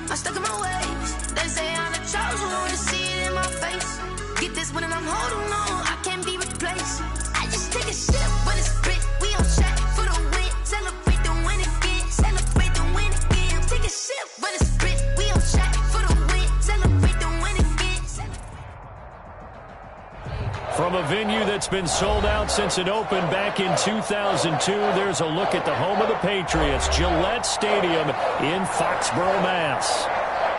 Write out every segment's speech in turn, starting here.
I'm stuck in my ways. They say I'm the chosen one, see it in my face. Get this one and I'm holding on, I can't be replaced. I just take a sip when it's spit. We on track for the win. Celebrate the win again. Celebrate the win again. Take a sip when it's spit. We on track for the win. Celebrate the win again. From a venue that's been sold out since it opened back in 2002, there's a look at the home of the Patriots, Gillette Stadium in Foxborough, Mass.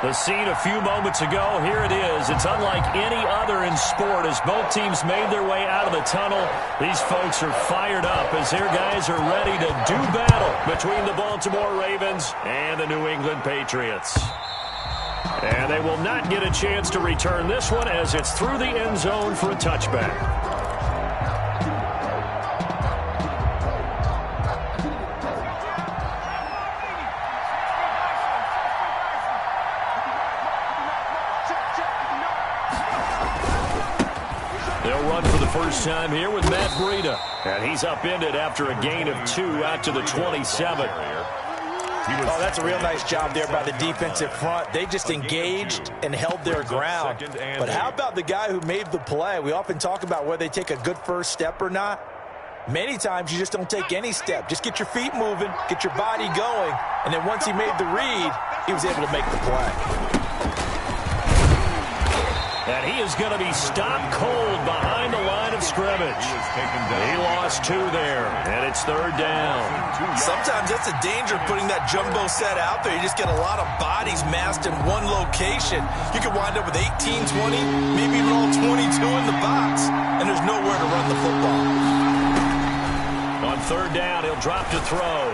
The scene a few moments ago, here it is. It's unlike any other in sport as both teams made their way out of the tunnel. These folks are fired up as their guys are ready to do battle between the Baltimore Ravens and the New England Patriots. And they will not get a chance to return this one as it's through the end zone for a touchback. They'll run for the first time here with Matt Breida. And he's upended after a gain of 2 out to the 27. Oh, that's a real nice job there by the defensive front. They just engaged and held their ground. But how about the guy who made the play? We often talk about whether they take a good first step or not. Many times you just don't take any step. Just get your feet moving, get your body going, and then once he made the read, he was able to make the play. And he is going to be stopped cold behind the line of scrimmage. He lost 2 there, and it's 3rd down. Sometimes that's a danger putting that jumbo set out there. You just get a lot of bodies massed in one location. You could wind up with 18, 20, maybe even all 22 in the box, and there's nowhere to run the football. On 3rd down, he'll drop to throw.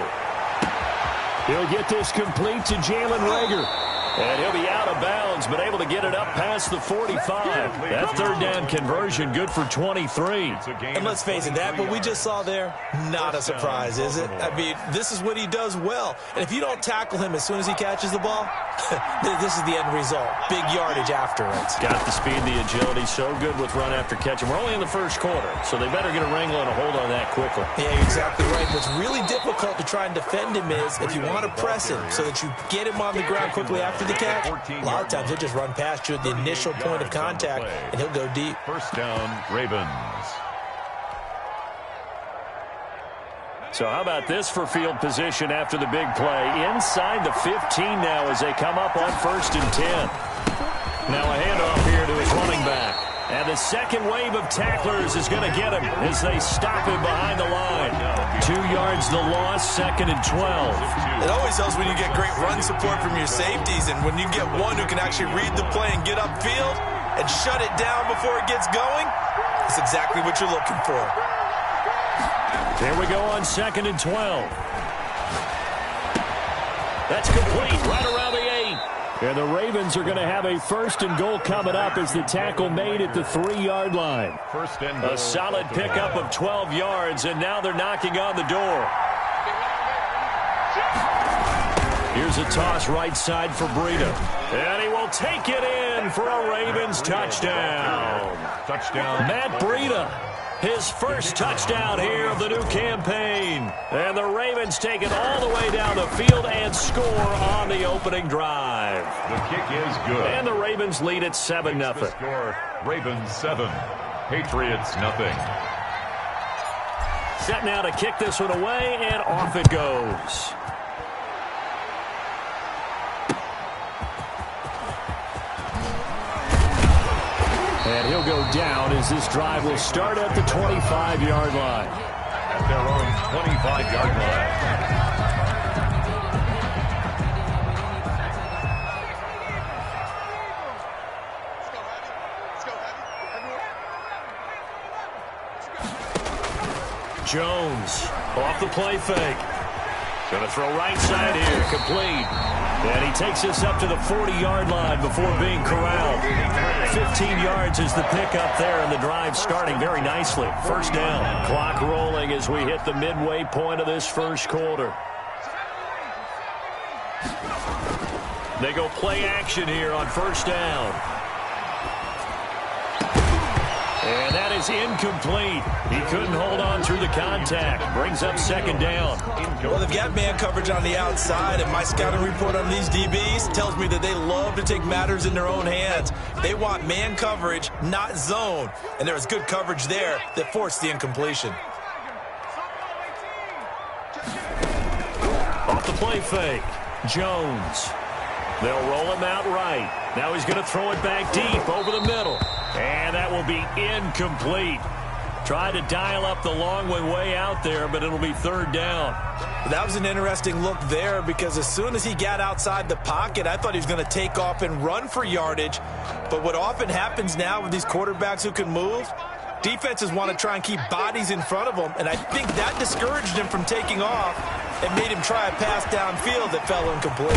He'll get this complete to Jalen Reagor. And he'll be out of bounds, but able to get it up past the 45. That 3rd down conversion good for 23. And let's face it, that what we just saw there, not a surprise, is it? I mean, this is what he does well. And if you don't tackle him as soon as he catches the ball, this is the end result. Big yardage after it. Got the speed, the agility, so good with run after catch. And we're only in the first quarter, so they better get a wrangle and a hold on that quickly. Yeah, you're exactly right. What's really difficult to try and defend him is if you want to press him so that you get him on the ground quickly after the catch, a lot of times he'll just run past you at the initial point of contact, and he'll go deep. First down, Ravens. So how about this for field position after the big play? Inside the 15 now as they come up on 1st and 10. Now a handoff here to his running back. And the second wave of tacklers is going to get him as they stop him behind the line. 2 yards the loss, 2nd and 12. It always helps when you get great run support from your safeties, and when you get one who can actually read the play and get upfield and shut it down before it gets going, that's exactly what you're looking for. There we go on 2nd and 12. That's complete right around the 8. And the Ravens are going to have a 1st and goal coming up as the tackle made at the 3-yard line. A solid pickup of 12 yards, and now they're knocking on the door. Here's a toss right side for Breida. And he will take it in for a Ravens touchdown. Matt Breida, his first touchdown here of the new campaign. And the Ravens take it all the way down the field and score on the opening drive. The kick is good. And the Ravens lead at 7-0. Score, Ravens 7, Patriots 0. Set now to kick this one away, and off it goes. And he'll go down as this drive will start at the 25-yard line. At their own 25-yard line. Jones off the play fake. Going to throw right side here, complete. And he takes this up to the 40-yard line before being corralled. 15 yards is the pickup there, and the drive starting very nicely. 1st down. Clock rolling as we hit the midway point of this first quarter. They go play action here on 1st down. And that is incomplete. He couldn't hold on through the contact. Brings up second down. Well, they've got man coverage on the outside, and my scouting report on these DBs tells me that they love to take matters in their own hands. They want man coverage, not zone. And there was good coverage there that forced the incompletion. Off the play fake. Jones. They'll roll him out right. Now he's going to throw it back deep over the middle. And that will be incomplete. Tried to dial up the long way out there, but it'll be third down. That was an interesting look there because as soon as he got outside the pocket, I thought he was going to take off and run for yardage. But what often happens now with these quarterbacks who can move, defenses want to try and keep bodies in front of them, and I think that discouraged him from taking off and made him try a pass downfield that fell incomplete.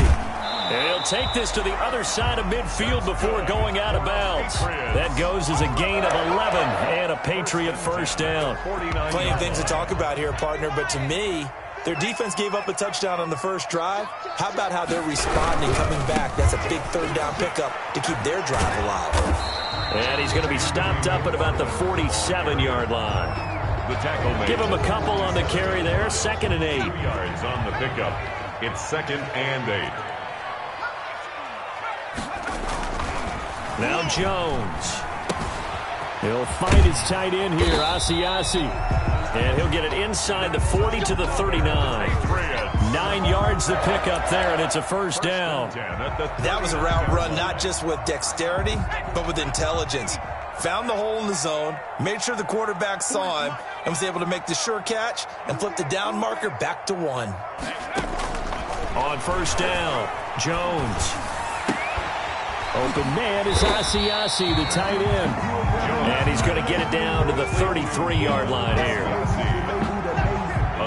And he'll take this to the other side of midfield before going out of bounds. That goes as a gain of 11 and a Patriot first down. Plenty of things to talk about here, partner, but to me, their defense gave up a touchdown on the first drive. How about how they're responding, coming back? That's a big third down pickup to keep their drive alive. And he's going to be stopped up at about the 47-yard line. The tackle made. Give him a couple on the carry there. 2nd and 8. 2 yards on the pickup. It's 2nd and 8. Now Jones. He'll find his tight end here, Asiasi. And he'll get it inside the 40 to the 39. 9 yards the pickup there, and it's a first down. That was a route run not just with dexterity, but with intelligence. Found the hole in the zone, made sure the quarterback saw him, and was able to make the sure catch and flip the down marker back to 1. On first down, Jones. Open man is Asiasi, the tight end. And he's going to get it down to the 33-yard line here.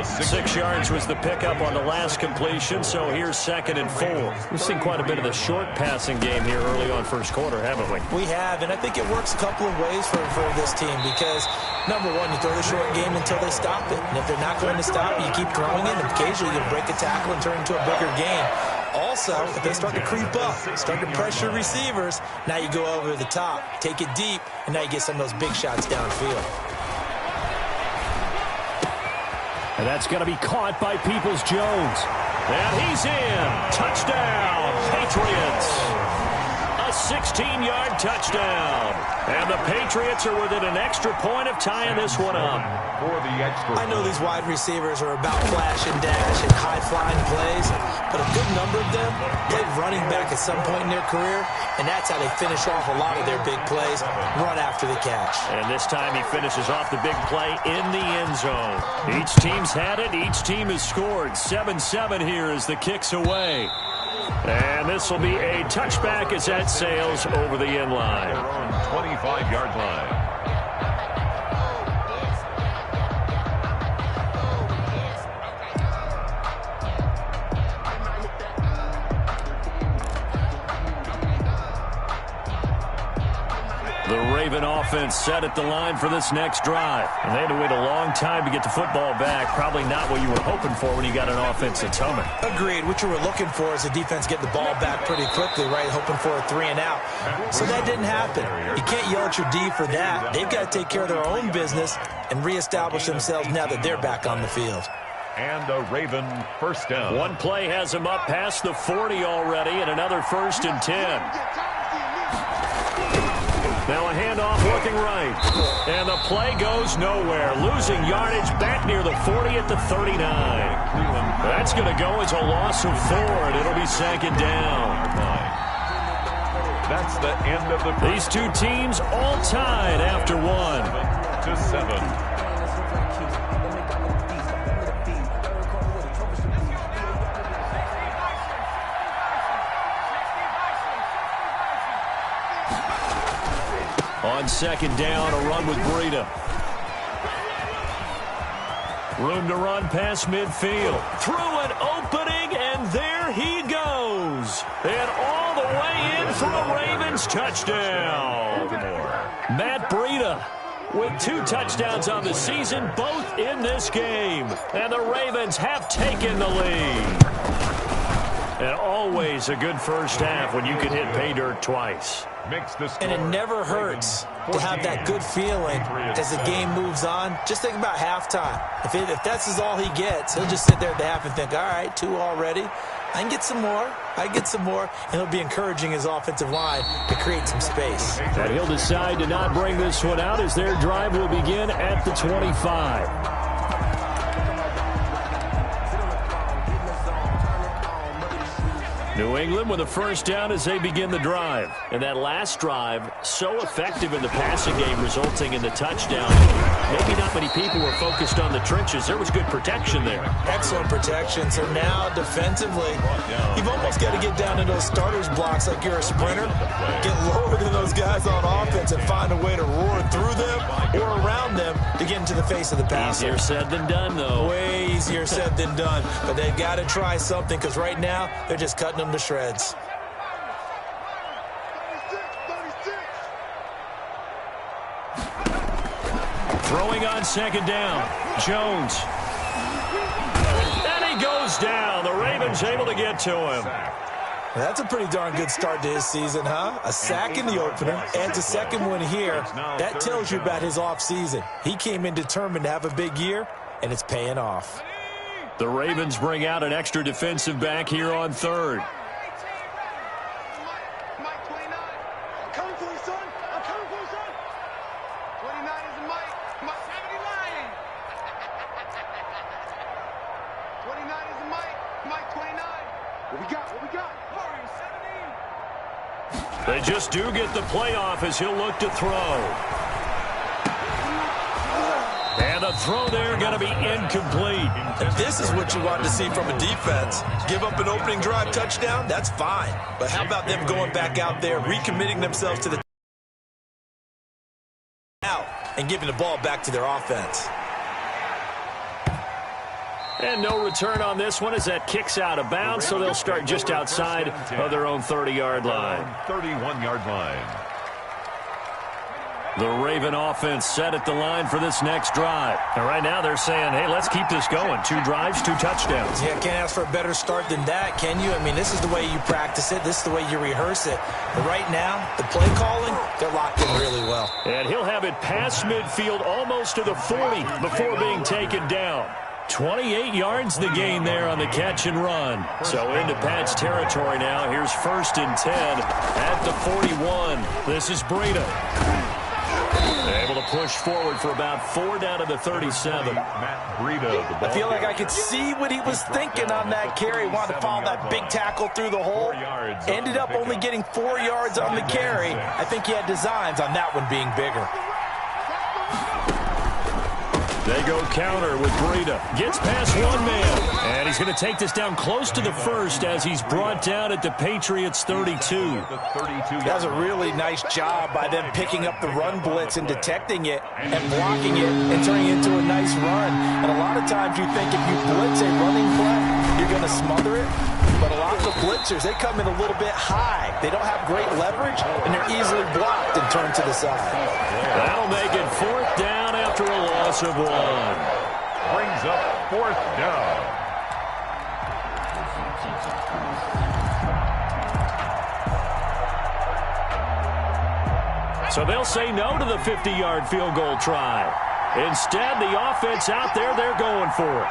6 yards was the pickup on the last completion, so here's 2nd and 4. We've seen quite a bit of the short passing game here early on first quarter, haven't we? We have, and I think it works a couple of ways for this team because, number one, you throw the short game until they stop it. And if they're not going to stop it, you keep throwing it, and occasionally you'll break a tackle and turn into a bigger game. Also, if they start to creep up, start to pressure receivers, now you go over the top, take it deep, and now you get some of those big shots downfield. And that's going to be caught by Peoples-Jones. And he's in. Touchdown, Patriots. A 16-yard touchdown. And the Patriots are within an extra point of tying this one up. I know these wide receivers are about flash and dash and high-flying plays, but a good number of them played running back at some point in their career, and that's how they finish off a lot of their big plays, run after the catch. And this time he finishes off the big play in the end zone. Each team's had it. Each team has scored. 7-7 here as the kick's away. And this will be a touchback as that sails over the end line. 25-yard line. The Raven offense set at the line for this next drive. And they had to wait a long time to get the football back. Probably not what you were hoping for when you got an offense that's humming. Agreed. What you were looking for is the defense getting the ball back pretty quickly, right? Hoping for a 3 and out. So that didn't happen. You can't yell at your D for that. They've got to take care of their own business and reestablish themselves now that they're back on the field. And a Raven first down. One play has him up past the 40 already, and another 1st and 10. Now a handoff working right. And the play goes nowhere. Losing yardage back near the 40 at the 39. That's going to go as a loss of 4, and it'll be 2nd down. That's the end of the... These two teams all tied after 1. 7-7. On 2nd down, a run with Breida. Room to run past midfield. Through an opening, and there he goes. And all the way in for a Ravens touchdown. Matt Breida with 2 touchdowns on the season, both in this game. And the Ravens have taken the lead. And always a good first half when you can hit pay dirt twice. makes the score. And it never hurts to have that good feeling as the game moves on. Just think about halftime. If that's all he gets, he'll just sit there at the half and think, all right, 2 already. I can get some more. And he'll be encouraging his offensive line to create some space. And he'll decide to not bring this one out as their drive will begin at the 25. New England with a first down as they begin the drive. And that last drive, so effective in the passing game, resulting in the touchdown. Maybe not many people were focused on the trenches. There was good protection there. Excellent protection. So now defensively, you've almost got to get down to those starters blocks like you're a sprinter. Get lower than those guys on offense and find a way to roar through them or around them to get into the face of the passer. Easier said than done, though. Way easier said than done. But they've got to try something because right now they're just cutting them to shreds. Throwing on second down, Jones. And he goes down. The Ravens able to get to him. That's a pretty darn good start to his season, huh? A sack in the opener, adds a second one here. That tells you about his offseason. He came in determined to have a big year, and it's paying off. The Ravens bring out an extra defensive back here on third. They just do get the playoff as he'll look to throw. And the throw there going to be incomplete. If this is what you want to see from a defense, give up an opening drive touchdown, that's fine. But how about them going back out there, recommitting themselves to the out and giving the ball back to their offense? And no return on this one as that kicks out of bounds, so they'll start just outside of their own 30-yard line. 31-yard line. The Raven offense set at the line for this next drive. And right now they're saying, hey, let's keep this going. 2 drives, 2 touchdowns. Yeah, can't ask for a better start than that, can you? I mean, this is the way you practice it. This is the way you rehearse it. But right now, the play calling, they're locked in really well. And he'll have it past midfield almost to the 40 before being taken down. 28 yards the gain there on the catch and run. So into Pat's territory now. Here's 1st and 10 at the 41. This is Breida. Able to push forward for about 4 down to the 37. Matt Breida. I feel like I could see what he was thinking on that carry. Wanted to follow that big tackle through the hole. Ended up only getting 4 yards on the carry. I think he had designs on that one being bigger. They go counter with Breida. Gets past one man. And he's going to take this down close to the 1st as he's brought down at the Patriots 32. That was a really nice job by them picking up the run blitz and detecting it and blocking it and turning it into a nice run. And a lot of times you think if you blitz a running play, you're going to smother it. But a lot of the blitzers, they come in a little bit high. They don't have great leverage, and they're easily blocked and turned to the side. That'll make it 4th down after a loss of 1. Brings up 4th down. So they'll say no to the 50-yard field goal try. Instead, the offense out there, they're going for it.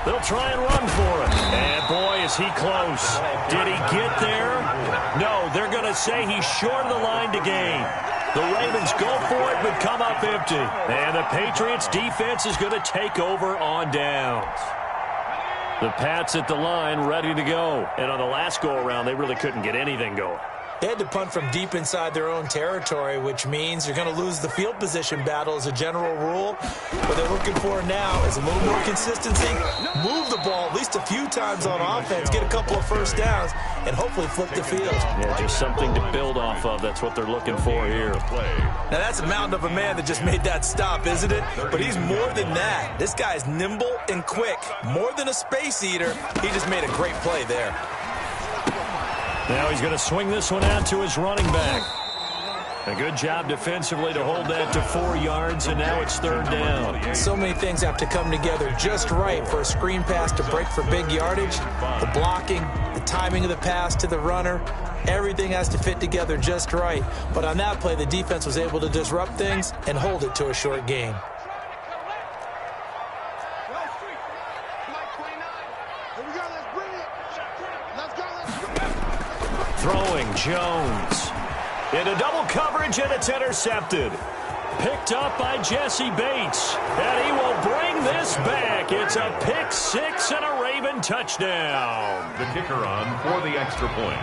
They'll try and run for it. And, boy, is he close. Did he get there? No, they're going to say he's short of the line to gain. The Ravens go for it but come up empty. And the Patriots defense is going to take over on downs. The Pats at the line ready to go. And on the last go-around, they really couldn't get anything going. They had to punt from deep inside their own territory, which means you're going to lose the field position battle as a general rule. What they're looking for now is a little more consistency, move the ball at least a few times on offense, get a couple of first downs, and hopefully flip the field. Yeah, just something to build off of. That's what they're looking for here. Now, that's a mountain of a man that just made that stop, isn't it? But he's more than that. This guy's nimble and quick. More than a space eater, he just made a great play there. Now he's going to swing this one out to his running back. A good job defensively to hold that to 4 yards, and now it's 3rd down. So many things have to come together just right for a screen pass to break for big yardage. The blocking, the timing of the pass to the runner, everything has to fit together just right. But on that play, the defense was able to disrupt things and hold it to a short gain. Throwing Jones. Into double coverage, and it's intercepted. Picked up by Jesse Bates. And he will bring this back. It's a pick 6 and a Raven touchdown. The kicker on for the extra point.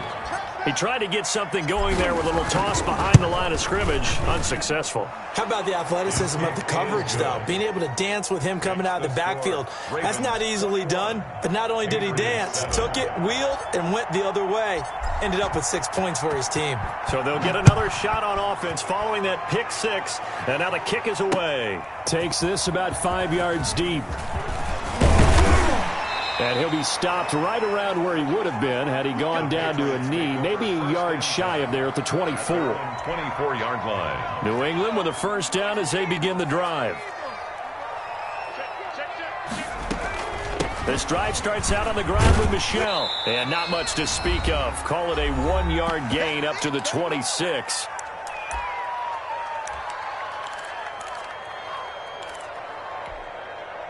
He tried to get something going there with a little toss behind the line of scrimmage. Unsuccessful. How about the athleticism of the coverage, though? Being able to dance with him coming out of the backfield. That's not easily done. But not only did he dance, took it, wheeled, and went the other way. Ended up with 6 points for his team. So they'll get another shot on offense following that pick 6. And now the kick is away. Takes this about 5 yards deep. And he'll be stopped right around where he would have been had he gone down to a knee, maybe a yard shy of there at the 24. 24-yard line. New England with a first down as they begin the drive. This drive starts out on the ground with Michel. And not much to speak of. Call it a 1-yard gain up to the 26.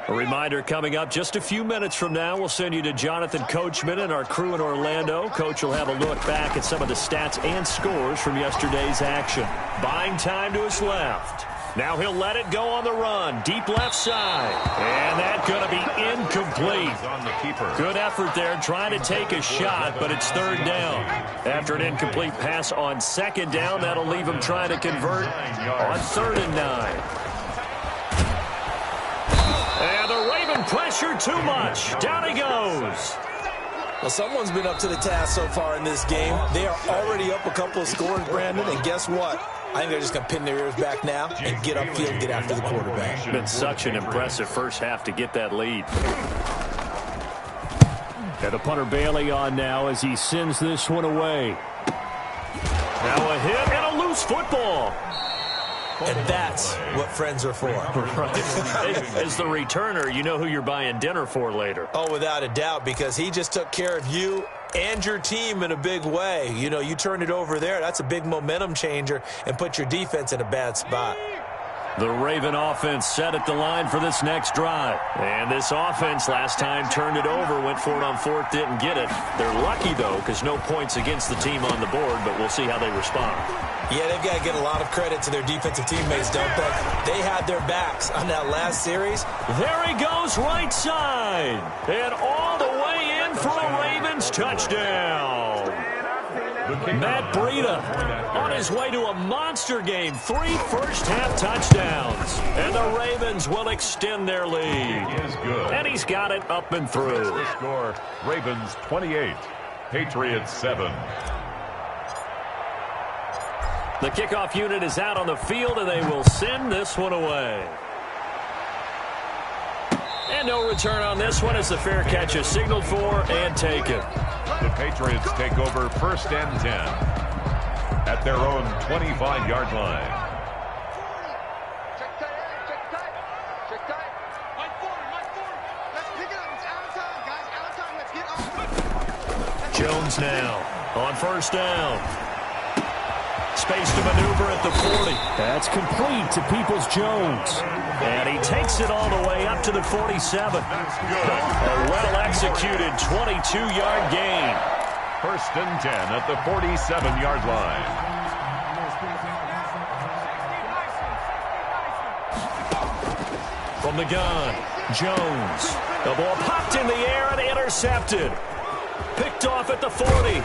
A reminder coming up just a few minutes from now, we'll send you to Jonathan Coachman and our crew in Orlando. Coach will have a look back at some of the stats and scores from yesterday's action. Buying time to his left. Now he'll let it go on the run. Deep left side. And that's going to be incomplete. Good effort there trying to take a shot, but it's 3rd down. After an incomplete pass on 2nd down, that'll leave him trying to convert on 3rd and 9. And the Raven pressure too much. Down he goes. Well, someone's been up to the task so far in this game. They are already up a couple of scores, Brandon, and guess what? I think they're just going to pin their ears back now and get upfield, get after the quarterback. It's been such an impressive first half to get that lead. And the punter Bailey on now as he sends this one away. Now a hit and a loose football. And that's what friends are for. Right. As the returner, you know who you're buying dinner for later. Oh, without a doubt, because he just took care of you and your team in a big way. You know, you turn it over there, that's a big momentum changer and put your defense in a bad spot. The Raven offense set at the line for this next drive. And this offense last time turned it over, went for it on 4th, didn't get it. They're lucky, though, because no points against the team on the board, but we'll see how they respond. Yeah, they've got to get a lot of credit to their defensive teammates, don't they? They had their backs on that last series. There he goes, right side. And all the way in for a Ravens touchdown. Matt Breida on his way to a monster game. 3 first-half touchdowns. And the Ravens will extend their lead. And he's got it up and through. The score, Ravens 28, Patriots 7. The kickoff unit is out on the field, and they will send this one away. And no return on this one as the fair catch is signaled for and taken. The Patriots take over 1st and 10 at their own 25-yard line. Jones now on 1st down. Space to maneuver at the 40. That's complete to Peoples-Jones. And he takes it all the way up to the 47. A well-executed 22-yard gain. 1st and 10 at the 47-yard line. From the gun, Jones. The ball popped in the air and intercepted. Picked off at the 40.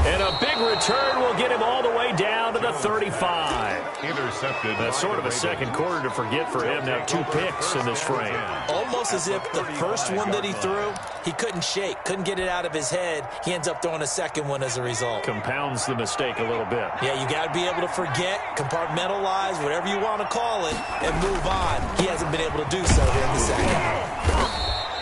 And a big return will get him all the way down to the 35. Intercepted. That's sort of a second quarter to forget for him. Now 2 picks in this frame. Almost as if the first one that he threw, he couldn't shake, couldn't get it out of his head. He ends up throwing a second one as a result. Compounds the mistake a little bit. Yeah, you got to be able to forget, compartmentalize, whatever you want to call it, and move on. He hasn't been able to do so here in the second.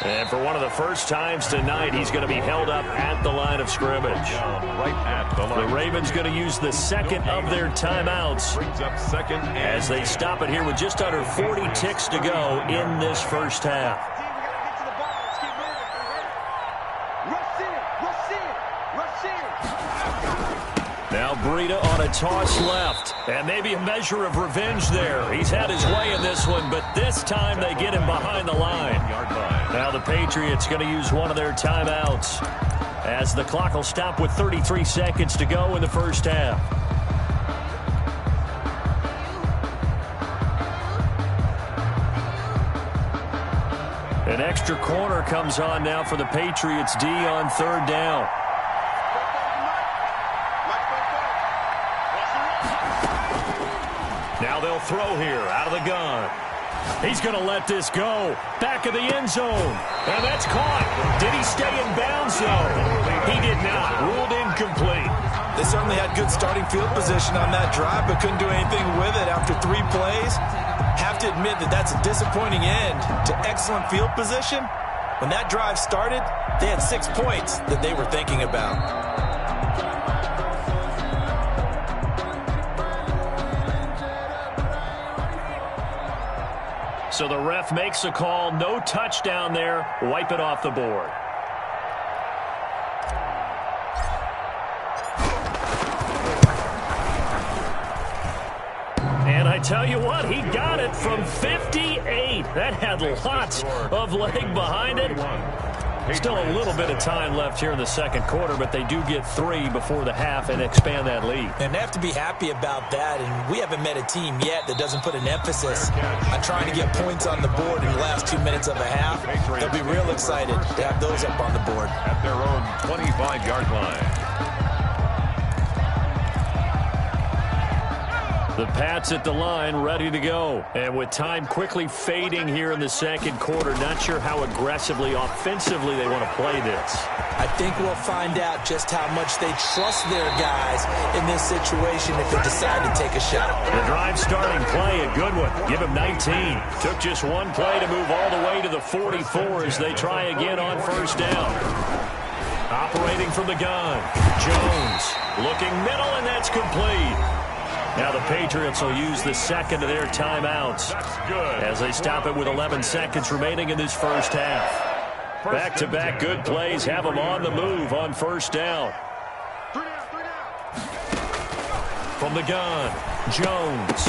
And for one of the first times tonight, he's going to be held up at the line of scrimmage. Right at the line. The Ravens going to use the second of their timeouts Brings up second as they stop it here with just under 40 ticks to go in this first half. Now Breida on a toss left, and maybe a measure of revenge there. He's had his way in this one, but this time they get him behind the line. Now the Patriots going to use one of their timeouts as the clock will stop with 33 seconds to go in the first half. An extra corner comes on now for the Patriots D on third down. Now they'll throw here out of the gun. He's going to let this go. Back of the end zone. And that's caught. Did he stay in bounds, though? He did not. Ruled incomplete. They certainly had good starting field position on that drive, but couldn't do anything with it after 3 plays. Have to admit that that's a disappointing end to excellent field position. When that drive started, they had 6 points that they were thinking about. So the ref makes a call. No touchdown there. Wipe it off the board. And I tell you what, he got it from 58. That had lots of leg behind it. Still a little bit of time left here in the second quarter, but they do get 3 before the half and expand that lead. And they have to be happy about that, and we haven't met a team yet that doesn't put an emphasis on trying to get points on the board in the last 2 minutes of a half. They'll be real excited to have those up on the board. At their own 25-yard line. The Pats at the line, ready to go. And with time quickly fading here in the second quarter, not sure how aggressively, offensively they want to play this. I think we'll find out just how much they trust their guys in this situation if they decide to take a shot. The drive starting play, a good one. Give him 19. Took just 1 play to move all the way to the 44 as they try again on first down. Operating from the gun, Jones looking middle, and that's complete. Now the Patriots will use the second of their timeouts as they stop it with 11 seconds remaining in this first half. Back-to-back good plays have them on the move on first down. From the gun, Jones.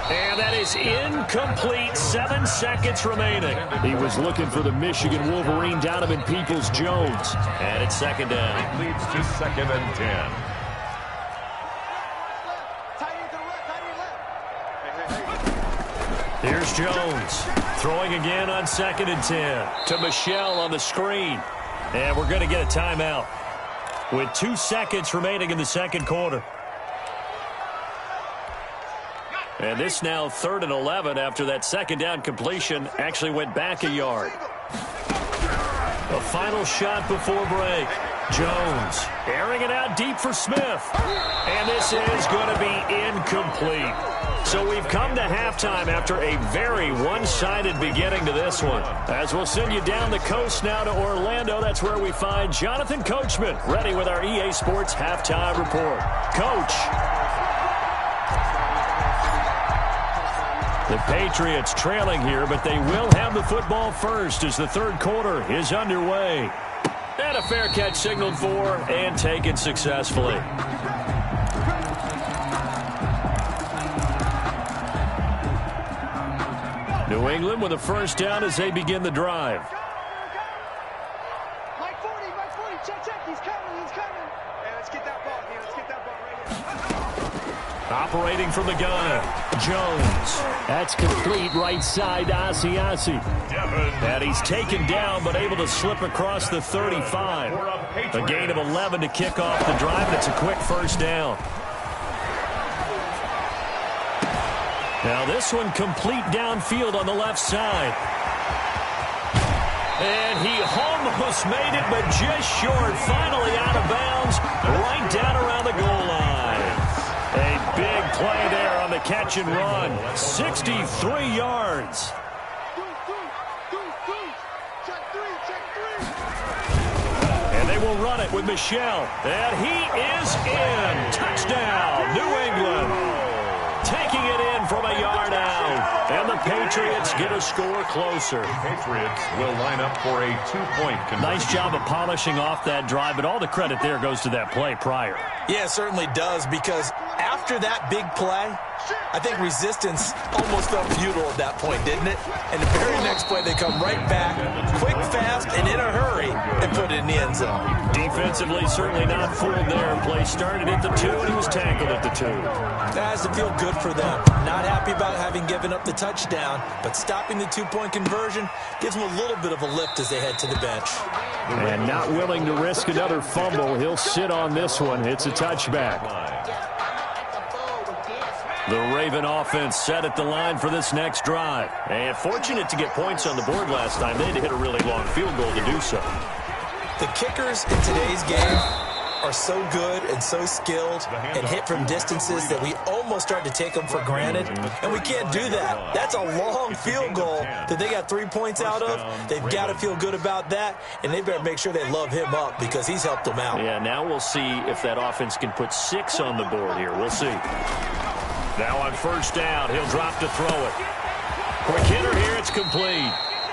And that is incomplete. 7 seconds remaining. He was looking for the Michigan Wolverine, Donovan Peoples-Jones. And it's second down. Leads to second and 10. Here's Jones, throwing again on second and 10 to Michel on the screen. And we're going to get a timeout with 2 seconds remaining in the second quarter. And this now 3rd and 11 after that second down completion actually went back a yard. A final shot before break. Jones airing it out deep for Smith. And this is going to be incomplete. So we've come to halftime after a very one-sided beginning to this one. As we'll send you down the coast now to Orlando, that's where we find Jonathan Coachman ready with our EA Sports Halftime Report. Coach. The Patriots trailing here, but they will have the football first as the third quarter is underway. And a fair catch signaled for and taken successfully. New England with a first down as they begin the drive. Mike 40, check, he's coming. Hey, let's get that ball, man. Let's get that ball right here. Operating from the gun, Jones. That's complete right side to Asiasi. And he's taken down but able to slip across the 35. A gain of 11 to kick off the drive. It's a quick first down. Now this one complete downfield on the left side. And he almost made it, but just short. Finally out of bounds, right down around the goal line. A big play there on the catch and run. 63 yards. And they will run it with Michel. And he is in. Touchdown, New England. Taking it in from a yard out. And the Patriots get a score closer. The Patriots will line up for a 2-point conversion. Nice job of polishing off that drive, but all the credit there goes to that play prior. Yeah, it certainly does, because after that big play, I think resistance almost felt futile at that point, didn't it? And the very next play, they come right back, quick, fast, and in a hurry, and put it in the end zone. Defensively, certainly not fooled there. Play started at the 2, and he was tackled at the 2. That has to feel good for them. Not happy about having given up the touchdown, but stopping the 2-point conversion gives them a little bit of a lift as they head to the bench. And not willing to risk another fumble. He'll sit on this one. It's a touchback. The Raven offense set at the line for this next drive. And fortunate to get points on the board last time. They had to hit a really long field goal to do so. The kickers in today's game are so good and so skilled and hit from distances that we almost start to take them for granted. And we can't do that. That's a long field goal that they got 3 points out of. They've got to feel good about that, and they better make sure they love him up because he's helped them out. Yeah, now we'll see if that offense can put 6 on the board here. We'll see. Now on first down, he'll drop to throw it. Quick hitter here, it's complete.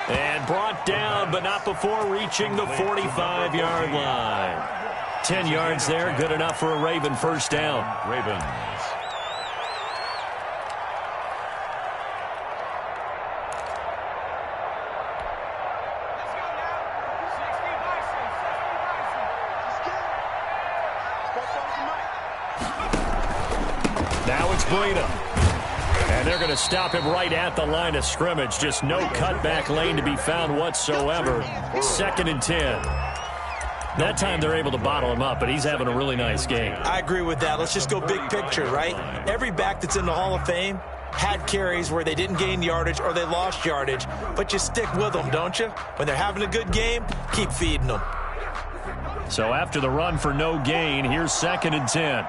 And brought down, but not before reaching the 45-yard line. 10 yards there, good enough for a Raven first down. Ravens. Now it's Breida. And they're going to stop him right at the line of scrimmage. Just no cutback lane to be found whatsoever. 2nd and 10. That time they're able to bottle him up, but he's having a really nice game. I agree with that. Let's just go big picture, right? Every back that's in the Hall of Fame had carries where they didn't gain yardage or they lost yardage, but you stick with them, don't you? When they're having a good game, keep feeding them. So after the run for no gain, here's 2nd and 10.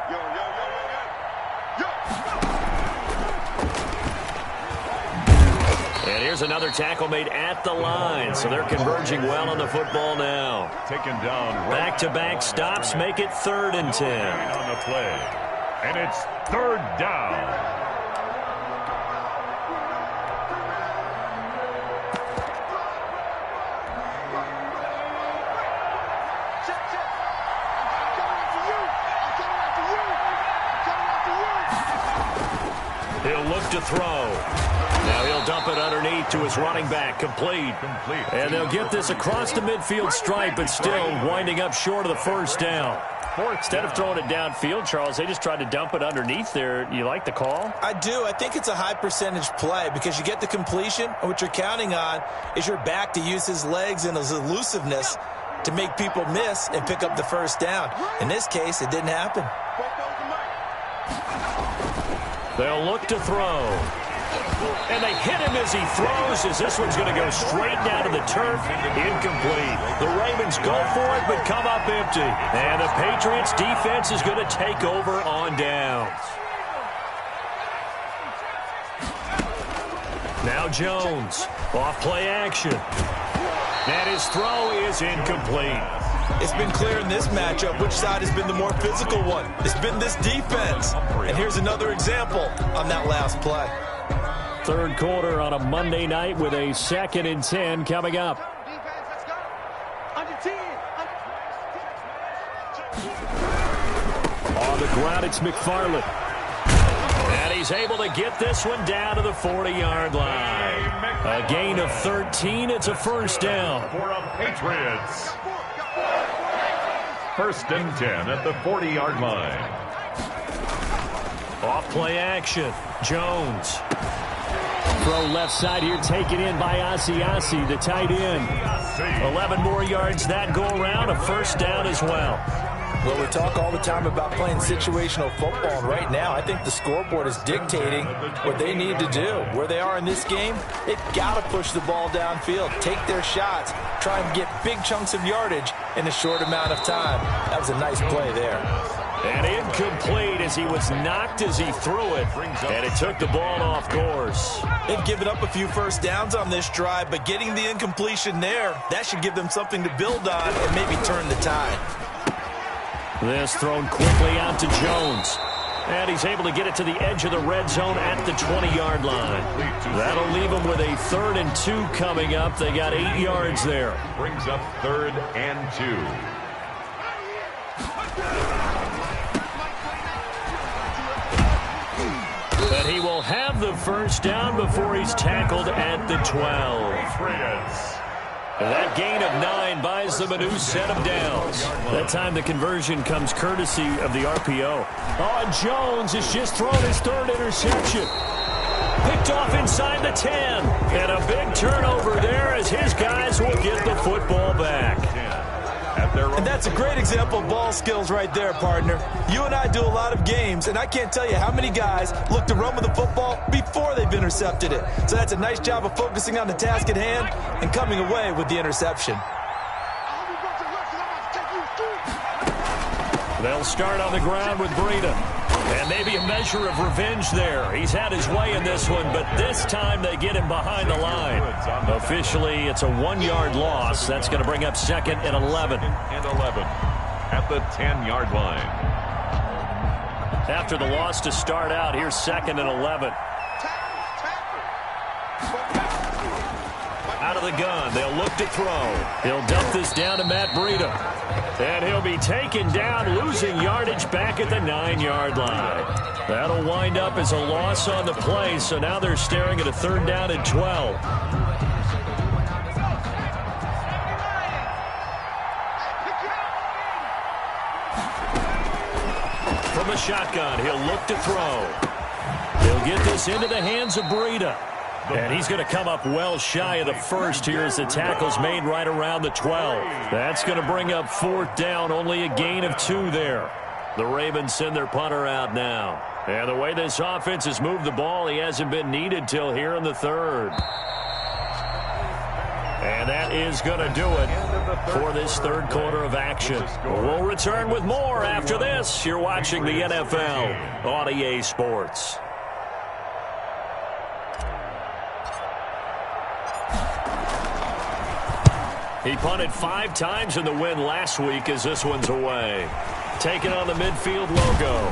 And here's another tackle made at the line, so they're converging well on the football now. Taken down. Back-to-back stops make it 3rd and 10. On the play. And it's 3rd down. He'll look to throw. Now he'll dump it underneath to his running back. Complete. And they'll get this across the midfield stripe, but still winding up short of the first down. Instead of throwing it downfield, Charles, they just tried to dump it underneath there. You like the call? I do. I think it's a high percentage play because you get the completion, and what you're counting on is your back to use his legs and his elusiveness to make people miss and pick up the first down. In this case, it didn't happen. They'll look to throw. And they hit him as he throws, as this one's going to go straight down to the turf. Incomplete. The Ravens go for it, but come up empty. And the Patriots defense is going to take over on downs. Now Jones, off play action. And his throw is incomplete. It's been clear in this matchup which side has been the more physical one. It's been this defense. And here's another example on that last play. 3rd quarter on a Monday night with a 2nd and 10 coming up. On the ground, it's McFarland. And he's able to get this one down to the 40-yard line. A gain of 13. It's a first down. For the Patriots. 1st and 10 at the 40-yard line. Off play action. Jones. Throw left side here, taken in by Asiasi, the tight end. 11 more yards that go around, a first down as well. Well, we talk all the time about playing situational football, and right now I think the scoreboard is dictating what they need to do. Where they are in this game, they've got to push the ball downfield, take their shots, try and get big chunks of yardage in a short amount of time. That was a nice play there. And incomplete as he was knocked as he threw it. And it took the ball off course. They've given up a few first downs on this drive, but getting the incompletion there, that should give them something to build on and maybe turn the tide. This thrown quickly out to Jones. And he's able to get it to the edge of the red zone at the 20-yard line. That'll leave them with a 3rd and 2 coming up. They got 8 yards there. Brings up 3rd and 2. But he will have the first down before he's tackled at the 12. That gain of 9 buys them a new set of downs. That time the conversion comes courtesy of the RPO. Oh, and Jones has just thrown his 3rd interception. Picked off inside the 10. And a big turnover there as his guys will get the football back. And that's a great example of ball skills right there, partner. You and I do a lot of games, and I can't tell you how many guys look to run with the football before they've intercepted it. So that's a nice job of focusing on the task at hand and coming away with the interception. They'll start on the ground with Breida. And maybe a measure of revenge there. He's had his way in this one, but this time they get him behind the line. Officially, it's a 1-yard loss. That's going to bring up 2nd and 11. At the 10-yard line. After the loss to start out, here's 2nd and 11. Out of the gun, they'll look to throw. He'll dump this down to Matt Breida. And he'll be taken down, losing yardage back at the 9-yard line. That'll wind up as a loss on the play, so now they're staring at a 3rd down and 12. From the shotgun, he'll look to throw. He'll get this into the hands of Breida. And he's going to come up well shy of the first here as the tackle's made right around the 12. That's going to bring up 4th down, only a gain of 2 there. The Ravens send their punter out now. And the way this offense has moved the ball, he hasn't been needed till here in the 3rd. And that is going to do it for this 3rd quarter of action. We'll return with more after this. You're watching the NFL on EA Sports. He punted 5 times in the win last week as this one's away. Taking on the midfield logo.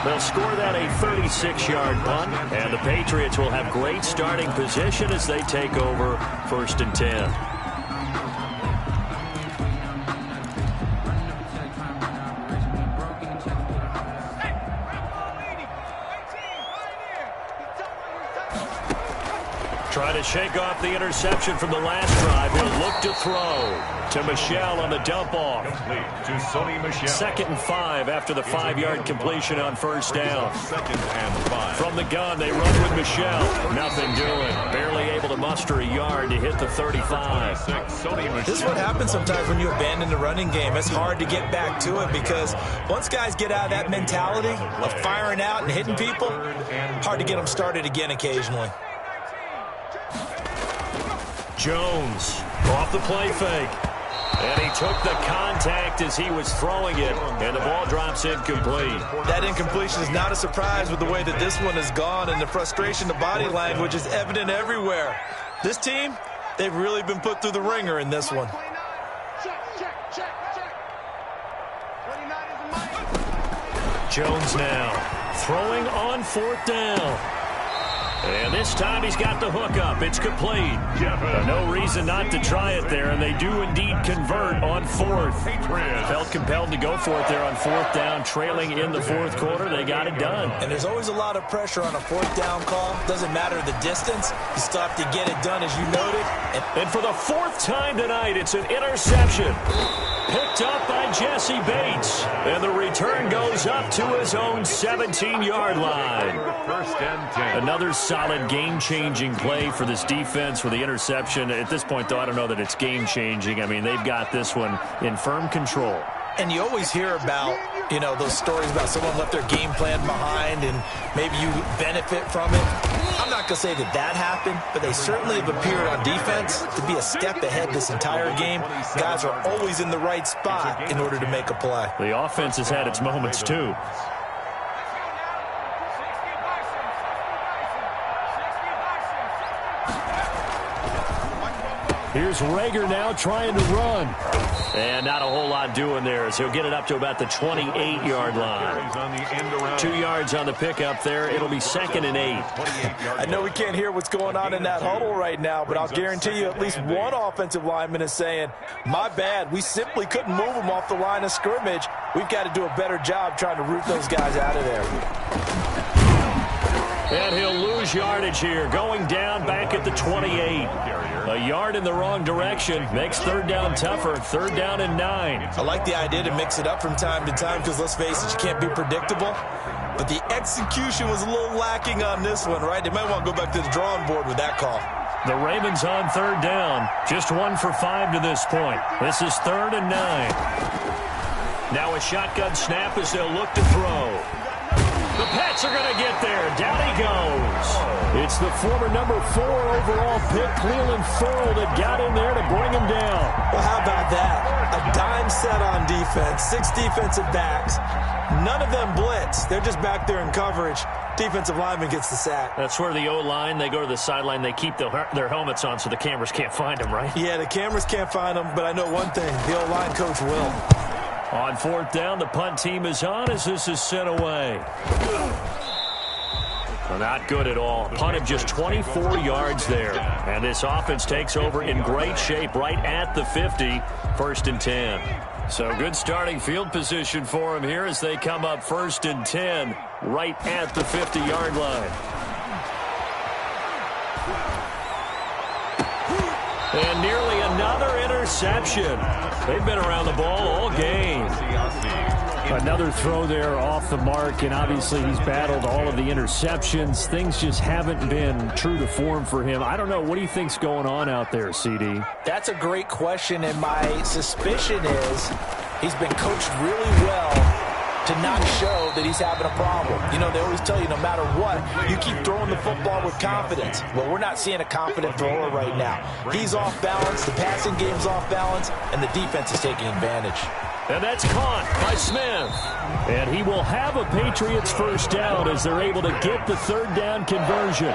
They'll score that a 36-yard punt, and the Patriots will have great starting position as they take over 1st and 10. Trying to shake off the interception from the last drive. He'll look to throw to Michel on the dump-off. To Sony Michel. 2nd and 5 after the 5-yard completion on 1st down. 2nd and 5. From the gun, they run with Michel. Nothing doing. Barely able to muster a yard to hit the 35. This is what happens sometimes when you abandon the running game. It's hard to get back to it because once guys get out of that mentality of firing out and hitting people, hard to get them started again occasionally. Jones off the play fake. And he took the contact as he was throwing it, and the ball drops incomplete. That incompletion is not a surprise with the way that this one has gone, and the frustration, the body language is evident everywhere. This team, they've really been put through the ringer in this one. Jones now throwing on 4th down. And this time he's got the hook up. It's complete. No reason not to try it there, and they do indeed convert on 4th. Felt compelled to go for it there on 4th down, trailing in the 4th quarter. They got it done. And there's always a lot of pressure on a 4th down call. Doesn't matter the distance. You still have to get it done, as you noted. And for the 4th time tonight, it's an interception. Picked up by Jesse Bates. And the return goes up to his own 17-yard line. 1st and 10. Another solid game-changing play for this defense with the interception. At this point, though, I don't know that it's game-changing. I mean, they've got this one in firm control. And you always hear about You know, those stories about someone left their game plan behind and maybe you benefit from it. I'm not going to say that that happened, but they certainly have appeared on defense to be a step ahead this entire game. Guys are always in the right spot in order to make a play. The offense has had its moments, too. Here's Rager now trying to run. And not a whole lot doing there as he'll get it up to about the 28-yard line. 2 yards on the pickup there. It'll be 2nd and 8. I know we can't hear what's going on in that huddle right now, but I'll guarantee you at least one offensive lineman is saying, my bad, we simply couldn't move them off the line of scrimmage. We've got to do a better job trying to root those guys out of there. And he'll lose yardage here, going down back at the 28. A yard in the wrong direction makes 3rd down tougher. 3rd down and 9. I like the idea to mix it up from time to time because, let's face it, you can't be predictable. But the execution was a little lacking on this one, right? They might want to go back to the drawing board with that call. The Ravens on 3rd down. Just 1 for 5 to this point. This is 3rd and 9. Now a shotgun snap as they'll look to throw. The Pats are going to get there. Down he goes. It's the former number 4 overall pick, Cleveland Ferrell, that got in there to bring him down. Well, how about that? A dime set on defense. 6 defensive backs. None of them blitz. They're just back there in coverage. Defensive lineman gets the sack. That's where the O-line, they go to the sideline, they keep their helmets on so the cameras can't find them, right? Yeah, the cameras can't find them, but I know one thing. The O-line coach will. On 4th down, the punt team is on as this is sent away. Well, not good at all. Punt of just 24 yards there. And this offense takes over in great shape right at the 50. 1st and 10. So good starting field position for them here as they come up 1st and 10 right at the 50-yard line. And nearly another interception. They've been around the ball all game. Another throw there off the mark, and obviously he's battled all of the interceptions. Things just haven't been true to form for him. I don't know. What do you think's going on out there, CD? That's a great question, and my suspicion is he's been coached really well to not show that he's having a problem. You know, they always tell you no matter what, you keep throwing the football with confidence. Well, we're not seeing a confident thrower right now. He's off balance, the passing game's off balance, and the defense is taking advantage. And that's caught by Smith. And he will have a Patriots 1st down as they're able to get the 3rd down conversion.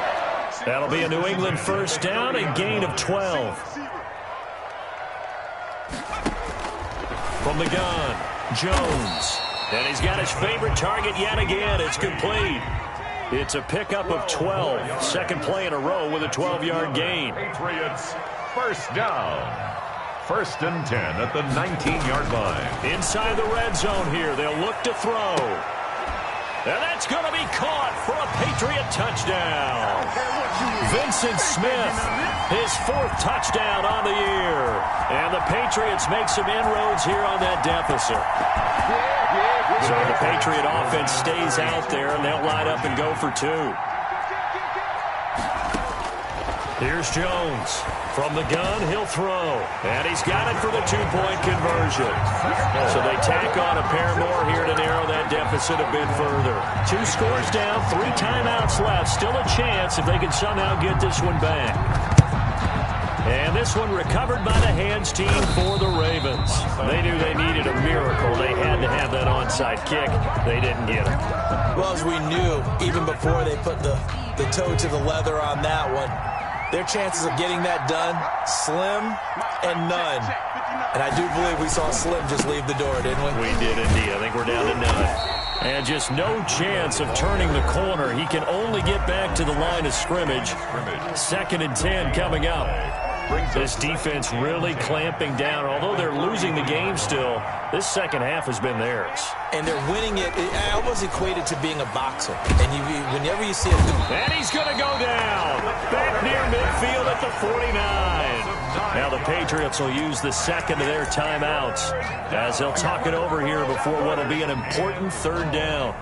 That'll be a New England 1st down and gain of 12. From the gun, Jones. And he's got his favorite target yet again. It's complete. It's a pickup of 12. 2nd play in a row with a 12-yard gain. Patriots 1st down. 1st and 10 at the 19-yard line. Inside the red zone here. They'll look to throw. And that's going to be caught for a Patriot touchdown. Vincent Smith, his 4th touchdown on the year. And the Patriots make some inroads here on that deficit. So the Patriot offense stays out there, and they'll line up and go for 2. Here's Jones. From the gun, he'll throw. And he's got it for the 2-point conversion. So they tack on a pair more here to narrow that deficit a bit further. 2 scores down, 3 timeouts left. Still a chance if they can somehow get this one back. And this one recovered by the hands team for the Ravens. They knew they needed a miracle. They had to have that onside kick. They didn't get it. Well, as we knew, even before they put the toe to the leather on that one, their chances of getting that done, slim and none. And I do believe we saw Slim just leave the door, didn't we? We did indeed. I think we're down to none. And just no chance of turning the corner. He can only get back to the line of scrimmage. 2nd and 10 coming up. This defense really clamping down. Although they're losing the game still, this second half has been theirs. And they're winning it. I almost equate it to being a boxer. And whenever you see it... And he's going to go down. Back near midfield at the 49. Now the Patriots will use the 2nd of their timeouts as they'll talk it over here before what will be an important 3rd down.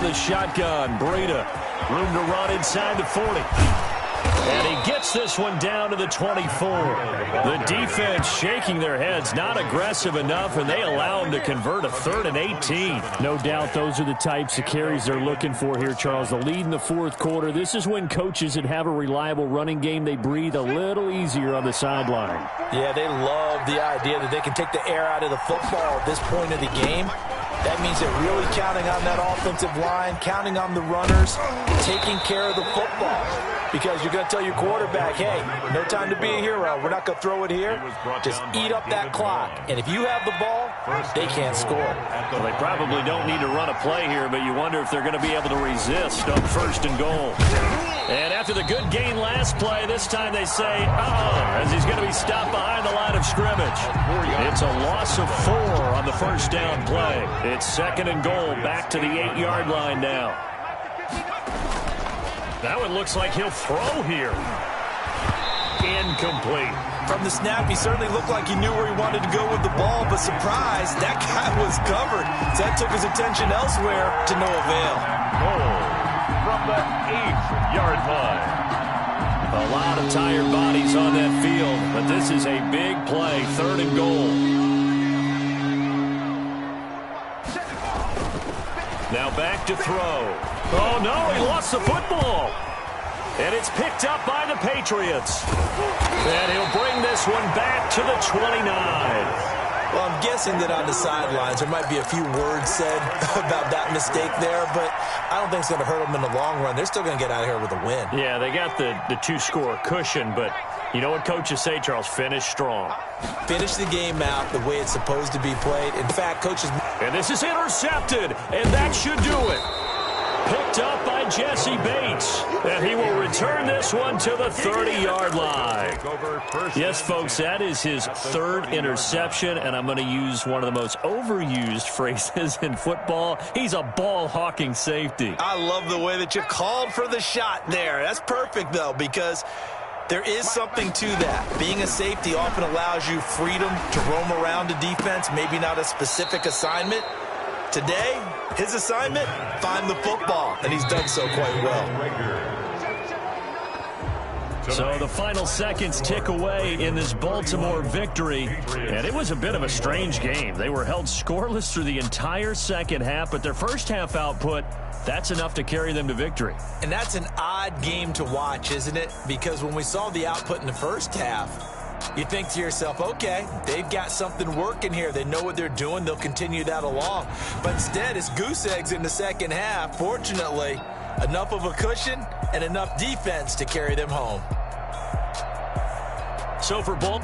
of the shotgun. Breida, room to run inside the 40. And he gets this one down to the 24. The defense shaking their heads, not aggressive enough, and they allow him to convert a 3rd and 18. No doubt those are the types of carries they're looking for here, Charles. The lead in the 4th quarter. This is when coaches that have a reliable running game, they breathe a little easier on the sideline. Yeah, they love the idea that they can take the air out of the football at this point of the game. That means they're really counting on that offensive line, counting on the runners, taking care of the football. Because you're going to tell your quarterback, hey, no time to be a hero. We're not going to throw it here. Just eat up that clock. And if you have the ball, they can't score. Well, they probably don't need to run a play here, but you wonder if they're going to be able to resist on 1st and goal. And after the good gain last play, this time they say, as he's going to be stopped behind the line of scrimmage. It's a loss of 4 on the 1st down play. It's 2nd and goal, back to the 8-yard line now. Now it looks like he'll throw here. Incomplete. From the snap, he certainly looked like he knew where he wanted to go with the ball, but surprise, that guy was covered. So that took his attention elsewhere to no avail. Goal from the 8-yard line. A lot of tired bodies on that field, but this is a big play, 3rd and goal. Now back to throw. Oh, no, he lost the football. And it's picked up by the Patriots. And he'll bring this one back to the 29. Well, I'm guessing that on the sidelines there might be a few words said about that mistake there, but I don't think it's going to hurt them in the long run. They're still going to get out of here with a win. Yeah, they got the 2-score cushion, but you know what coaches say, Charles? Finish strong. Finish the game out the way it's supposed to be played. In fact, coaches... And this is intercepted, and that should do it. Picked up by Jesse Bates, and he will return this one to the 30-yard line. Yes, folks, that is his 3rd interception, and I'm going to use one of the most overused phrases in football. He's a ball-hawking safety. I love the way that you called for the shot there. That's perfect, though, because there is something to that. Being a safety often allows you freedom to roam around the defense, maybe not a specific assignment. Today, his assignment, find the football, and he's done so quite well. So the final seconds tick away in this Baltimore victory, and it was a bit of a strange game. They were held scoreless through the entire second half, but their first half output, that's enough to carry them to victory. And that's an odd game to watch, isn't it? Because when we saw the output in the first half, you think to yourself, okay, they've got something working here. They know what they're doing. They'll continue that along. But instead, it's goose eggs in the second half. Fortunately, enough of a cushion and enough defense to carry them home. So for Bolt.